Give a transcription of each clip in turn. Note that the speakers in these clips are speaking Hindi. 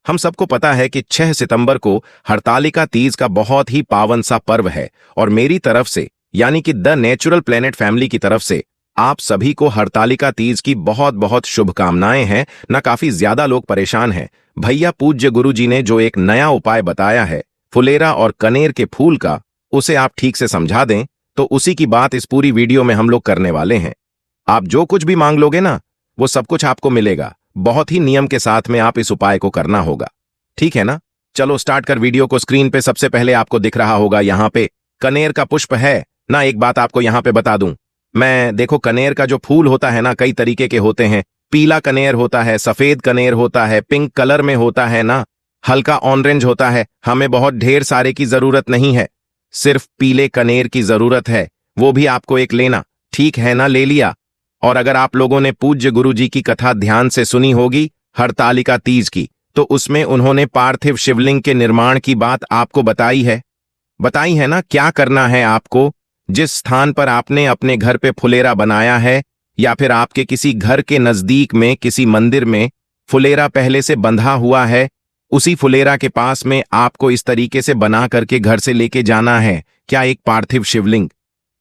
हम सबको पता है कि 6 सितंबर को हरतालिका तीज का बहुत ही पावन सा पर्व है और मेरी तरफ से यानी कि द नेचुरल प्लेनेट फैमिली की तरफ से आप सभी को हरतालिका तीज की बहुत बहुत शुभकामनाएं हैं। ना काफी ज्यादा लोग परेशान हैं। भैया पूज्य गुरु जी ने जो एक नया उपाय बताया है फुलेरा और कनेर के फूल का, उसे आप ठीक से समझा दें तो उसी की बात इस पूरी वीडियो में हम लोग करने वाले हैं। आप जो कुछ भी मांग लोगे ना वो सब कुछ आपको मिलेगा। बहुत ही नियम के साथ में आप इस उपाय को करना होगा, ठीक है ना। चलो स्टार्ट कर वीडियो को। स्क्रीन पे सबसे पहले आपको दिख रहा होगा यहाँ पे कनेर का पुष्प है ना। एक बात आपको यहाँ पे बता दूं, मैं देखो कनेर का जो फूल होता है ना कई तरीके के होते हैं। पीला कनेर होता है, सफेद कनेर होता है, पिंक कलर में होता है ना, हल्का ऑरेंज होता है। हमें बहुत ढेर सारे की जरूरत नहीं है, सिर्फ पीले कनेर की जरूरत है। वो भी आपको एक लेना, ठीक है ना। ले लिया। और अगर आप लोगों ने पूज्य गुरु जी की कथा ध्यान से सुनी होगी हरतालिका तीज की, तो उसमें उन्होंने पार्थिव शिवलिंग के निर्माण की बात आपको बताई है ना। क्या करना है आपको, जिस स्थान पर आपने अपने घर पे फुलेरा बनाया है या फिर आपके किसी घर के नजदीक में किसी मंदिर में फुलेरा पहले से बंधा हुआ है, उसी फुलेरा के पास में आपको इस तरीके से बना करके घर से लेके जाना है। क्या एक पार्थिव शिवलिंग,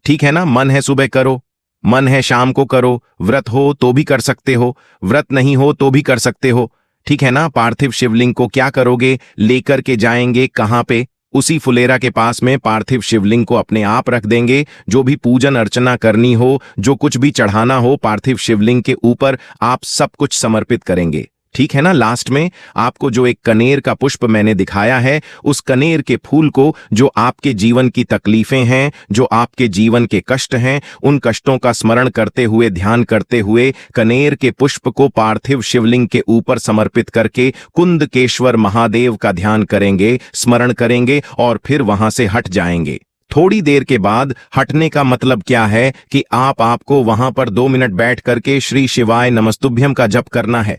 ठीक है ना। मन है सुबह करो, मन है शाम को करो, व्रत हो तो भी कर सकते हो, व्रत नहीं हो तो भी कर सकते हो, ठीक है ना। पार्थिव शिवलिंग को क्या करोगे, लेकर के जाएंगे कहां पे, उसी फुलेरा के पास में पार्थिव शिवलिंग को अपने आप रख देंगे। जो भी पूजन अर्चना करनी हो, जो कुछ भी चढ़ाना हो पार्थिव शिवलिंग के ऊपर आप सब कुछ समर्पित करेंगे, ठीक है ना। लास्ट में आपको जो एक कनेर का पुष्प मैंने दिखाया है, उस कनेर के फूल को, जो आपके जीवन की तकलीफें हैं, जो आपके जीवन के कष्ट हैं, उन कष्टों का स्मरण करते हुए, ध्यान करते हुए कनेर के पुष्प को पार्थिव शिवलिंग के ऊपर समर्पित करके कुंदकेश्वर महादेव का ध्यान करेंगे, स्मरण करेंगे और फिर वहां से हट जाएंगे। थोड़ी देर के बाद हटने का मतलब क्या है कि आपको वहां पर 2 मिनट बैठ करके श्री शिवाय नमस्तुभ्यम का जप करना है,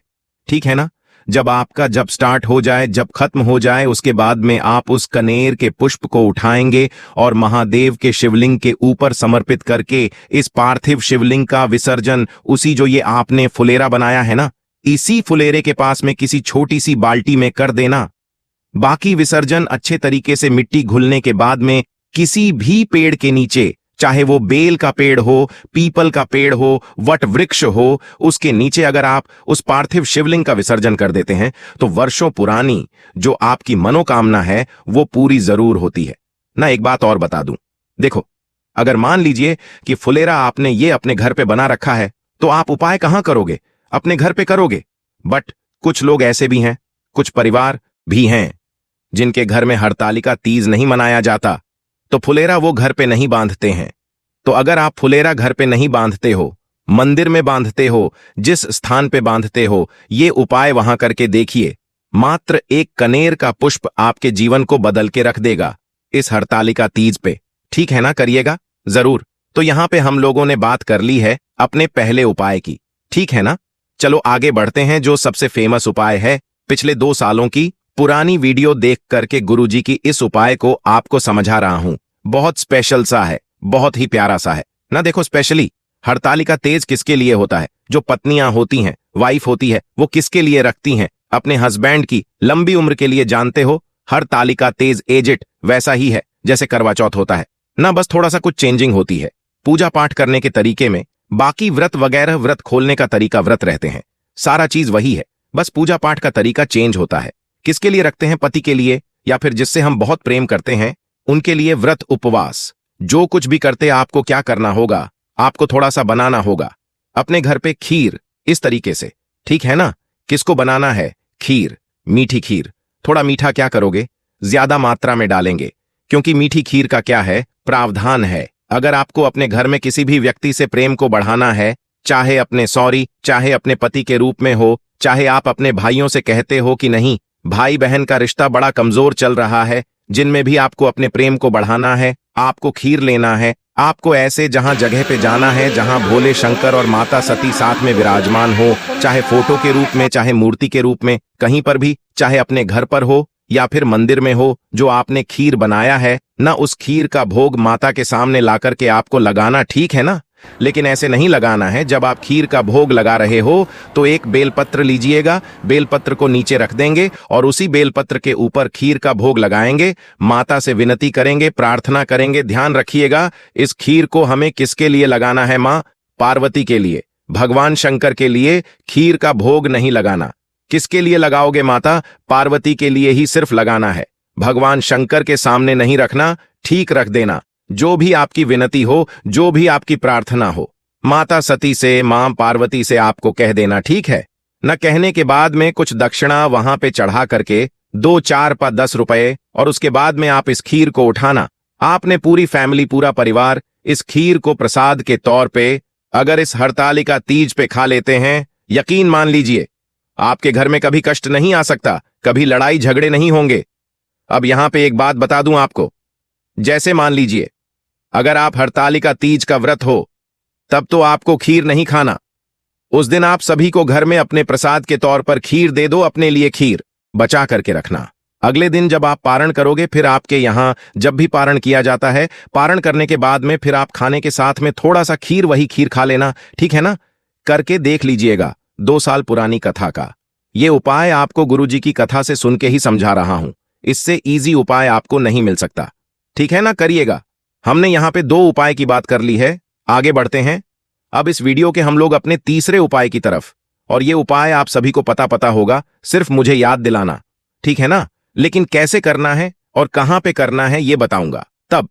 ठीक है ना। जब आपका जप स्टार्ट हो जाए, जब खत्म हो जाए, उसके बाद में आप उस कनेर के पुष्प को उठाएंगे और महादेव के शिवलिंग के ऊपर समर्पित करके इस पार्थिव शिवलिंग का विसर्जन उसी जो ये आपने फुलेरा बनाया है ना, इसी फुलेरे के पास में किसी छोटी सी बाल्टी में कर देना। बाकी विसर्जन अच्छे तरीके से मिट्टी घुलने के बाद में किसी भी पेड़ के नीचे, चाहे वो बेल का पेड़ हो, पीपल का पेड़ हो, वट वृक्ष हो, उसके नीचे अगर आप उस पार्थिव शिवलिंग का विसर्जन कर देते हैं तो वर्षों पुरानी जो आपकी मनोकामना है वो पूरी जरूर होती है ना। एक बात और बता दूं, देखो अगर मान लीजिए कि फुलेरा आपने ये अपने घर पे बना रखा है तो आप उपाय कहां करोगे, अपने घर पे करोगे। बट कुछ लोग ऐसे भी हैं, कुछ परिवार भी हैं जिनके घर में हरतालिका तीज नहीं मनाया जाता, तो फुलेरा वो घर पे नहीं बांधते हैं। तो अगर आप फुलेरा घर पे नहीं बांधते हो, मंदिर में बांधते हो, जिस स्थान पे बांधते हो, ये उपाय वहां करके देखिए। मात्र एक कनेर का पुष्प आपके जीवन को बदल के रख देगा इस हरतालिका तीज पे, ठीक है ना। करिएगा जरूर। तो यहां पे हम लोगों ने बात कर ली है अपने पहले उपाय की, ठीक है ना। चलो आगे बढ़ते हैं। जो सबसे फेमस उपाय है, पिछले 2 सालों की पुरानी वीडियो देख करके गुरुजी की इस उपाय को आपको समझा रहा हूं। बहुत स्पेशल सा है, बहुत ही प्यारा सा है ना। देखो स्पेशली हरतालिका तीज किसके लिए होता है, जो पत्नियां होती हैं, वाइफ होती है, वो किसके लिए रखती हैं, अपने हस्बैंड की लंबी उम्र के लिए। जानते हो हरतालिका तीज एजिट वैसा ही है जैसे करवा चौथ होता है ना, बस थोड़ा सा कुछ चेंजिंग होती है पूजा पाठ करने के तरीके में। बाकी व्रत वगैरह, व्रत खोलने का तरीका व्रत रहते हैं, सारा चीज वही है, बस पूजा पाठ का तरीका चेंज होता है। किसके लिए रखते हैं, पति के लिए या फिर जिससे हम बहुत प्रेम करते हैं उनके लिए। व्रत उपवास जो कुछ भी करते आपको क्या करना होगा, आपको थोड़ा सा बनाना होगा अपने घर पे खीर इस तरीके से, ठीक है ना। किसको बनाना है, खीर, मीठी खीर। थोड़ा मीठा क्या करोगे, ज्यादा मात्रा में डालेंगे, क्योंकि मीठी खीर का क्या है, प्रावधान है। अगर आपको अपने घर में किसी भी व्यक्ति से प्रेम को बढ़ाना है, चाहे अपने पति के रूप में हो, चाहे आप अपने भाइयों से कहते हो कि नहीं भाई बहन का रिश्ता बड़ा कमजोर चल रहा है, जिनमें भी आपको अपने प्रेम को बढ़ाना है, आपको खीर लेना है। आपको ऐसे जहां जगह पे जाना है जहां भोले शंकर और माता सती साथ में विराजमान हो, चाहे फोटो के रूप में, चाहे मूर्ति के रूप में, कहीं पर भी, चाहे अपने घर पर हो या फिर मंदिर में हो, जो आपने खीर बनाया है ना, उस खीर का भोग माता के सामने लाकर के आपको लगाना, ठीक है ना। लेकिन ऐसे नहीं लगाना है। जब आप खीर का भोग लगा रहे हो तो एक बेलपत्र लीजिएगा, बेलपत्र को नीचे रख देंगे और उसी बेलपत्र के ऊपर खीर का भोग लगाएंगे। माता से विनती करेंगे, प्रार्थना करेंगे। ध्यान रखिएगा, इस खीर को हमें किसके लिए लगाना है? मां पार्वती के लिए, भगवान शंकर के लिए खीर का भोग नहीं लगाना। किसके लिए लगाओगे माता? पार्वती के लिए ही सिर्फ लगाना है। भगवान शंकर के सामने नहीं रखना, ठीक रख देना। जो भी आपकी विनती हो, जो भी आपकी प्रार्थना हो, माता सती से, मां पार्वती से आपको कह देना, ठीक है न? कहने के बाद में कुछ दक्षिणा वहां पे चढ़ा करके 2 4 10 रुपए, और उसके बाद में आप इस खीर को उठाना। आपने पूरी फैमिली, पूरा परिवार इस खीर को प्रसाद के तौर पे अगर इस हरतालिका तीज पे खा लेते हैं, यकीन मान लीजिए आपके घर में कभी कष्ट नहीं आ सकता, कभी लड़ाई झगड़े नहीं होंगे। अब यहां पे एक बात बता दूं आपको, जैसे मान लीजिए अगर आप हरतालिका तीज का व्रत हो, तब तो आपको खीर नहीं खाना। उस दिन आप सभी को घर में अपने प्रसाद के तौर पर खीर दे दो, अपने लिए खीर बचा करके रखना। अगले दिन जब आप पारण करोगे, फिर आपके यहां जब भी पारण किया जाता है, पारण करने के बाद में फिर आप खाने के साथ में थोड़ा सा खीर, वही खीर खा लेना, ठीक है ना? करके देख लीजिएगा। 2 साल पुरानी कथा का ये उपाय आपको गुरुजी की कथा से सुन के ही समझा रहा हूं। इससे इजी उपाय आपको नहीं मिल सकता, ठीक है ना? करिएगा। हमने यहां पे 2 उपाय की बात कर ली है, आगे बढ़ते हैं। अब इस वीडियो के हम लोग अपने तीसरे उपाय की तरफ, और ये उपाय आप सभी को पता होगा, सिर्फ मुझे याद दिलाना, ठीक है ना? लेकिन कैसे करना है और कहां पे करना है ये बताऊंगा तब,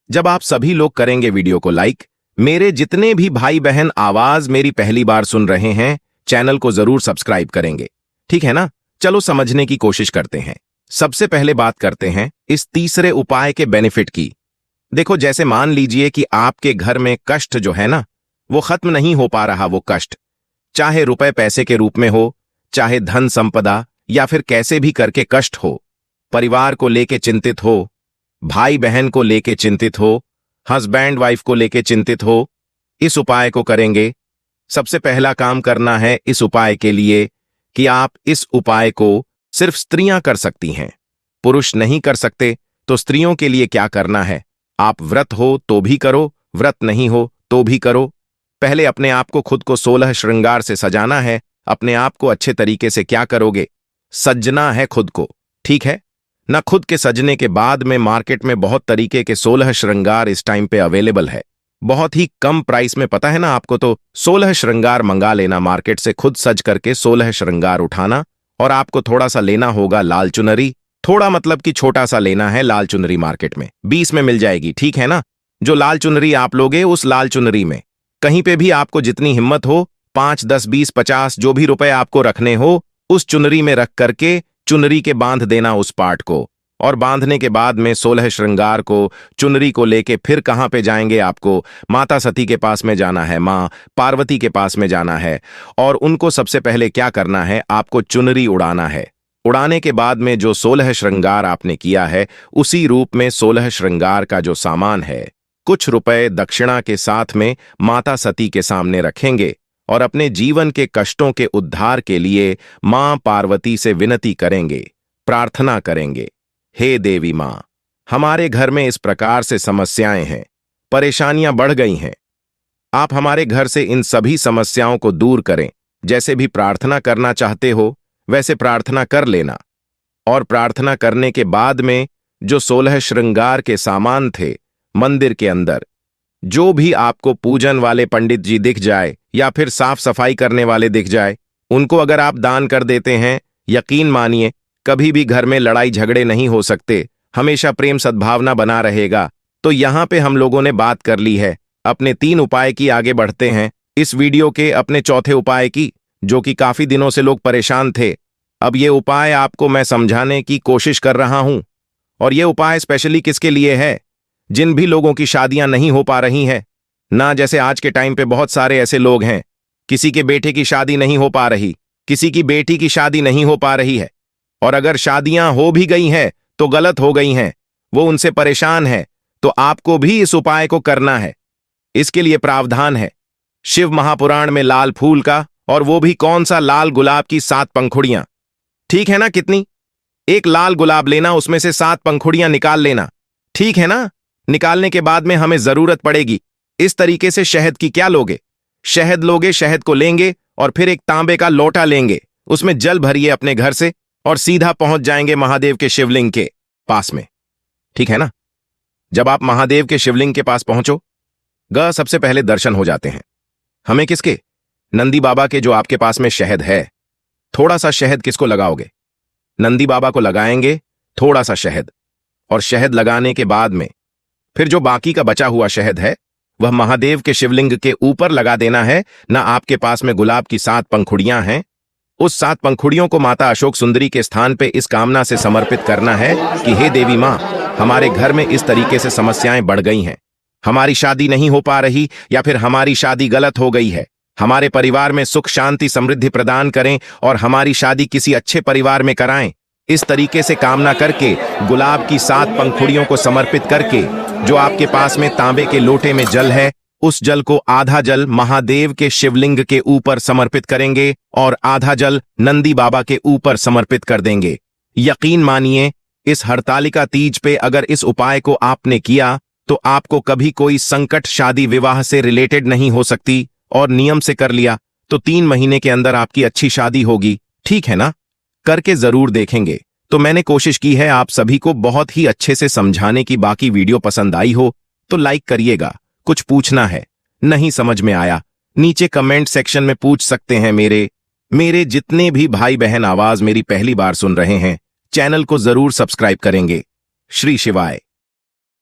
जब आप सभी लोग करेंगे वीडियो को लाइक। मेरे जितने भी भाई बहन आवाज मेरी पहली बार सुन रहे हैं, चैनल को जरूर सब्सक्राइब करेंगे, ठीक है ना? चलो समझने की कोशिश करते हैं। सबसे पहले बात करते हैं इस तीसरे उपाय के बेनिफिट की। देखो, जैसे मान लीजिए कि आपके घर में कष्ट जो है ना, वो खत्म नहीं हो पा रहा। वो कष्ट चाहे रुपए पैसे के रूप में हो, चाहे धन संपदा, या फिर कैसे भी करके कष्ट हो, परिवार को लेके चिंतित हो, भाई बहन को लेके चिंतित हो, हस्बैंड वाइफ को लेके चिंतित हो, इस उपाय को करेंगे। सबसे पहला काम करना है इस उपाय के लिए कि आप इस उपाय को सिर्फ स्त्रियां कर सकती हैं, पुरुष नहीं कर सकते। तो स्त्रियों के लिए क्या करना है? आप व्रत हो तो भी करो, व्रत नहीं हो तो भी करो। पहले अपने आप को, खुद को 16 श्रृंगार से सजाना है। अपने आप को अच्छे तरीके से क्या करोगे? सजना है खुद को, ठीक है ना? खुद के सजने के बाद में मार्केट में बहुत तरीके के 16 श्रृंगार इस टाइम पे अवेलेबल है, बहुत ही कम प्राइस में, पता है ना आपको? तो 16 श्रृंगार मंगा लेना मार्केट से, खुद सज करके 16 श्रृंगार उठाना। और आपको थोड़ा सा लेना होगा लाल चुनरी, थोड़ा मतलब कि छोटा सा लेना है लाल चुनरी। मार्केट में 20 में मिल जाएगी, ठीक है ना? जो लाल चुनरी आप लोगे, उस लाल चुनरी में कहीं पे भी आपको जितनी हिम्मत हो, 5 10 20 50 जो भी रुपए आपको रखने हो, उस चुनरी में रख करके चुनरी के बांध देना उस पार्ट को। और बांधने के बाद में 16 श्रृंगार को, चुनरी को लेके फिर कहां पे जाएंगे? आपको माता सती के पास में जाना है, मां पार्वती के पास में जाना है। और उनको सबसे पहले क्या करना है? आपको चुनरी उड़ाना है। उड़ाने के बाद में जो 16 श्रृंगार आपने किया है, उसी रूप में 16 श्रृंगार का जो सामान है, कुछ रुपए दक्षिणा के साथ में माता सती के सामने रखेंगे और अपने जीवन के कष्टों के उद्धार के लिए मां पार्वती से विनती करेंगे, प्रार्थना करेंगे। हे देवी मां, हमारे घर में इस प्रकार से समस्याएं हैं, परेशानियां बढ़ गई हैं। आप हमारे घर से इन सभी समस्याओं को दूर करें। जैसे भी प्रार्थना करना चाहते हो वैसे प्रार्थना कर लेना। और प्रार्थना करने के बाद में जो 16 श्रृंगार के सामान थे मंदिर के अंदर, जो भी आपको पूजन वाले पंडित जी दिख जाए या फिर साफ सफाई करने वाले दिख जाए, उनको अगर आप दान कर देते हैं, यकीन मानिए कभी भी घर में लड़ाई झगड़े नहीं हो सकते, हमेशा प्रेम सद्भावना बना रहेगा। तो यहां पे हम लोगों ने बात कर ली है अपने 3 उपाय की। आगे बढ़ते हैं इस वीडियो के अपने चौथे उपाय की, जो कि काफी दिनों से लोग परेशान थे। अब ये उपाय आपको मैं समझाने की कोशिश कर रहा हूं। और ये उपाय स्पेशली किसके लिए है? जिन भी लोगों की शादियां नहीं हो पा रही हैं ना, जैसे आज के टाइम पे बहुत सारे ऐसे लोग हैं, किसी के बेटे की शादी नहीं हो पा रही, किसी की बेटी की शादी नहीं हो पा रही है, और अगर शादियां हो भी गई हैं तो गलत हो गई हैं, वो उनसे परेशान है। तो आपको भी इस उपाय को करना है। इसके लिए प्रावधान है शिव महापुराण में लाल फूल का, और वो भी कौन सा? लाल गुलाब की 7 पंखुड़ियां, ठीक है ना? कितनी? एक लाल गुलाब लेना, उसमें से 7 पंखुड़ियां निकाल लेना, ठीक है ना? निकालने के बाद में हमें जरूरत पड़ेगी इस तरीके से शहद की क्या लोगे? शहद लोगे, शहद को लेंगे और फिर एक तांबे का लोटा लेंगे, उसमें जल भरिए अपने घर से और सीधा पहुंच जाएंगे महादेव के शिवलिंग के पास में। ठीक है ना? जब आप महादेव के शिवलिंग के पास पहुंचो सबसे पहले दर्शन हो जाते हैं। हमें किसके? नंदी बाबा के, जो आपके पास में शहद है। थोड़ा सा शहद किसको लगाओगे? नंदी बाबा को लगाएंगे थोड़ा सा शहद, और शहद लगाने के बाद में फिर जो बाकी का बचा हुआ शहद है वह महादेव के शिवलिंग के ऊपर लगा देना है। ना आपके पास में गुलाब की 7 पंखुड़ियां हैं, उस 7 पंखुड़ियों को माता अशोक सुंदरी के स्थान पे इस कामना से समर्पित करना है कि हे देवी मां, हमारे घर में इस तरीके से समस्याएं बढ़ गई हैं, हमारी शादी नहीं हो पा रही या फिर हमारी शादी गलत हो गई है, हमारे परिवार में सुख शांति समृद्धि प्रदान करें और हमारी शादी किसी अच्छे परिवार में कराएं। इस तरीके से कामना करके गुलाब की 7 पंखुड़ियों को समर्पित करके जो आपके पास में तांबे के लोटे में जल है, उस जल को आधा जल महादेव के शिवलिंग के ऊपर समर्पित करेंगे और आधा जल नंदी बाबा के ऊपर समर्पित कर देंगे। यकीन मानिए, इस हरतालिका तीज पे अगर इस उपाय को आपने किया तो आपको कभी कोई संकट शादी विवाह से रिलेटेड नहीं हो सकती, और नियम से कर लिया तो 3 महीने के अंदर आपकी अच्छी शादी होगी। ठीक है ना? करके जरूर देखेंगे। तो मैंने कोशिश की है आप सभी को बहुत ही अच्छे से समझाने की। बाकी वीडियो पसंद आई हो तो लाइक करिएगा। कुछ पूछना है, नहीं समझ में आया, नीचे कमेंट सेक्शन में पूछ सकते हैं। मेरे जितने भी भाई बहन आवाज मेरी पहली बार सुन रहे हैं, चैनल को जरूर सब्सक्राइब करेंगे। श्री शिवाय।